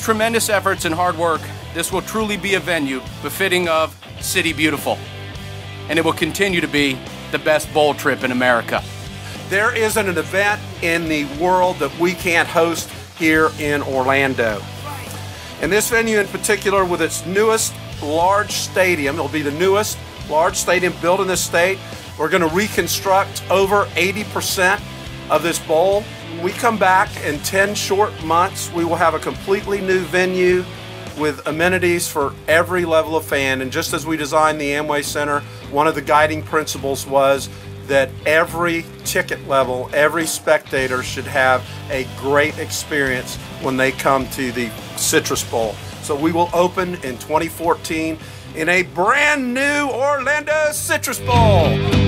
tremendous efforts and hard work, this will truly be a venue befitting of City Beautiful. And it will continue to be the best bowl trip in America. There isn't an event in the world that we can't host here in Orlando. And this venue in particular, with its newest large stadium, it'll be the newest large stadium built in this state. We're going to reconstruct over 80% of this bowl. When we come back in 10 short months, we will have a completely new venue with amenities for every level of fan. And just as we designed the Amway Center, one of the guiding principles was that every ticket level, every spectator should have a great experience when they come to the Citrus Bowl. So we will open in 2014 in a brand new Orlando Citrus Bowl.